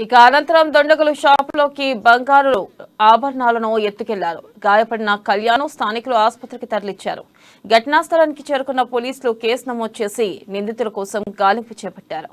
ఇక అనంతరం దొండగులు షాపులోకి బంగారు ఆభరణాలను ఎత్తుకెళ్లారు. గాయపడిన కళ్యాణ్ స్థానికులు ఆసుపత్రికి తరలించారు. ఘటనా స్థలానికి చేరుకున్న పోలీసులు కేసు నమోదు చేసి నిందితుల కోసం గాలింపు చేపట్టారు.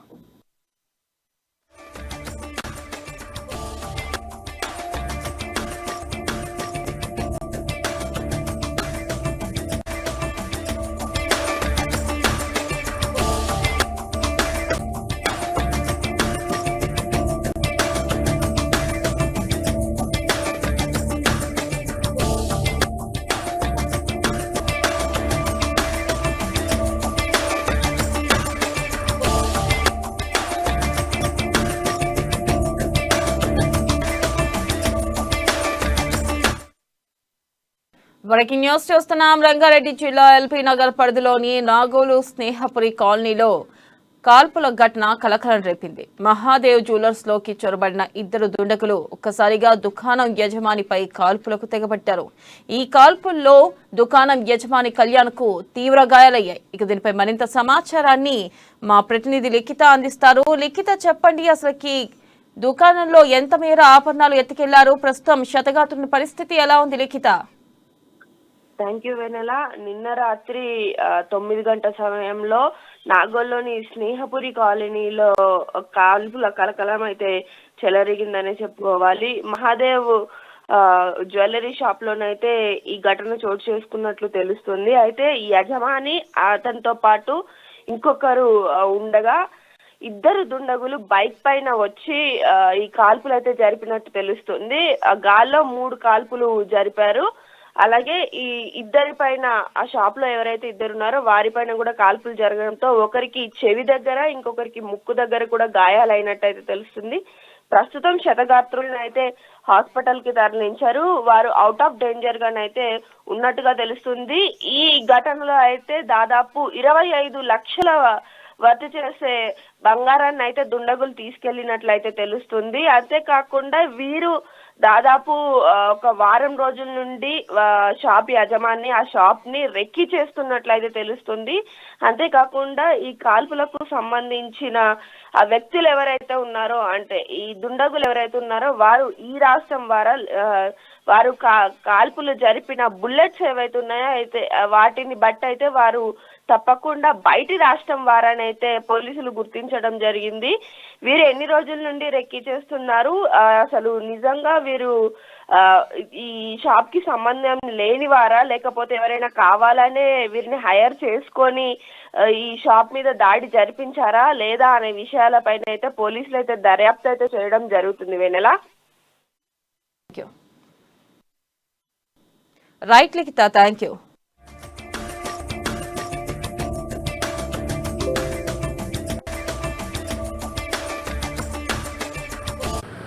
బ్రేకింగ్ న్యూస్ చూస్తున్నాం. రంగారెడ్డి జిల్లా ఎల్బీ నగర్ పరిధిలోని నాగోలు స్నేహపురి కాలనీలో కాల్పుల ఘటన కలకలం రేపింది. మహాదేవ్ జ్యువెలర్స్ లోకి చొరబడిన ఇద్దరు దుండగులు ఒక్కసారిగా దుకాణం యజమానిపై కాల్పులకు తెగబట్టారు. ఈ కాల్పుల్లో దుకాణం యజమాని కళ్యాణ్ కు తీవ్ర గాయాలయ్యాయి. ఇక దీనిపై మరింత సమాచారాన్ని మా ప్రతినిధి లిఖిత అందిస్తారు. లిఖిత, చెప్పండి, అసలుకి దుకాణంలో ఎంత మేర ఆభరణాలు ఎత్తుకెళ్లారు? ప్రస్తుతం క్షతగాత్రుని పరిస్థితి ఎలా ఉంది లిఖిత? థ్యాంక్ యూ వెనెల. నిన్న రాత్రి 9 గంటల సమయంలో నాగోల్లోని స్నేహపురి కాలనీలో కాల్పుల కలకలం అయితే చెలరేగిందనే చెప్పుకోవాలి. మహాదేవ్ జ్యువెలరీ షాప్ లోనైతే ఈ ఘటన చోటు చేసుకున్నట్లు తెలుస్తుంది. అయితే ఈ యజమాని అతనితో పాటు ఇంకొకరు ఉండగా ఇద్దరు దుండగులు బైక్ పైన వచ్చి ఈ కాల్పులు అయితే జరిపినట్టు తెలుస్తుంది. గాల్లో 3 కాల్పులు జరిపారు. అలాగే ఈ ఇద్దరి పైన ఆ షాప్ లో ఎవరైతే ఇద్దరు ఉన్నారో వారిపైన కూడా కాల్పులు జరగడంతో ఒకరికి చెవి దగ్గర, ఇంకొకరికి ముక్కు దగ్గర కూడా గాయాలైనట్టు అయితే తెలుస్తుంది. ప్రస్తుతం క్షతగాత్రులను అయితే హాస్పిటల్ కి తరలించారు. వారు అవుట్ ఆఫ్ డేంజర్ గానైతే ఉన్నట్టుగా తెలుస్తుంది. ఈ ఘటనలో అయితే దాదాపు 25 లక్షల వర్త చేసే బంగారాన్ని అయితే దుండగులు తీసుకెళ్లినట్లయితే తెలుస్తుంది. అంతేకాకుండా వీరు దాదాపు ఒక వారం రోజుల నుండి షాప్ యజమాని ఆ షాప్ ని రెక్కి చేస్తున్నట్లయితే తెలుస్తుంది. అంతేకాకుండా ఈ కాల్పులకు సంబంధించిన ఆ వ్యక్తులు ఎవరైతే ఉన్నారో, అంటే ఈ దుండగులు ఎవరైతే ఉన్నారో వారు ఈ రాష్ట్రం వారు కాల్పులు జరిపిన బుల్లెట్స్ ఏవైతే ఉన్నాయో అయితే వాటిని బట్టి అయితే వారు తప్పకుండా బయటి రాష్ట్రం వారనైతే పోలీసులు గుర్తించడం జరిగింది. వీరు ఎన్ని రోజుల నుండి రెక్కి చేస్తున్నారు, అసలు నిజంగా వీరు ఈ షాప్ కి సంబంధం లేని వారా, లేకపోతే ఎవరైనా కావాలనే వీరిని హైర్ చేసుకొని ఈ షాప్ మీద దాడి జరిపించారా లేదా అనే విషయాలపైన అయితే పోలీసులు అయితే దర్యాప్తు అయితే చేయడం జరుగుతుంది. Vennela. Right Likhita, thank you.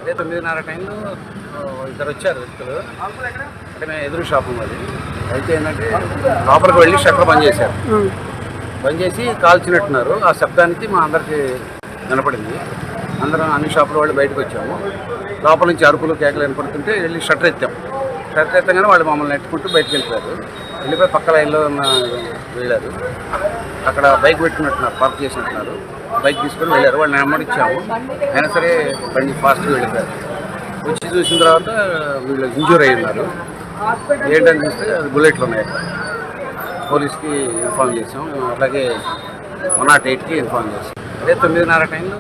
అదే 9:30 టైంలో ఇద్దరు వచ్చారు వ్యక్తులు. అంటే మేము ఎదురు షాపు అది అయితే ఏంటంటే లోపలికి వెళ్ళి షట్టర్ బంద్ చేశారు. బంద్ చేసి కాల్చినట్టున్నారు. ఆ శబ్దానికి మా అందరికి వినపడింది. అందరం అన్ని షాపుల వాళ్ళు బయటకు వచ్చాము. లోపల నుంచి అరుపులు కేకలు వినపడుతుంటే వెళ్ళి షట్టర్ ఎత్తాం. షట్టర్ ఎత్తగానే వాళ్ళు మమ్మల్ని నెట్టుకుంటూ బయటకు వెళ్ళిపోయారు. వెళ్ళిపోయి పక్క లైన్లో వెళ్ళారు. అక్కడ బైక్ పెట్టుకున్నట్టున్నారు, పార్క్ చేసినట్టున్నారు. బైక్ తీసుకొని వెళ్ళారు. వాళ్ళని నెమ్మడిచ్చాము. అయినా సరే బండి ఫాస్ట్గా వెళ్ళిపోయారు. వచ్చి చూసిన తర్వాత వీళ్ళు ఇంజూర్ అయి ఉన్నారు. ఏంటని చూస్తే బుల్లెట్లు ఉన్నాయి. అక్కడ పోలీస్కి ఇన్ఫార్మ్ చేసాం. అలాగే 108కి ఇన్ఫార్మ్ చేసాం. అదే 9:30 టైంలో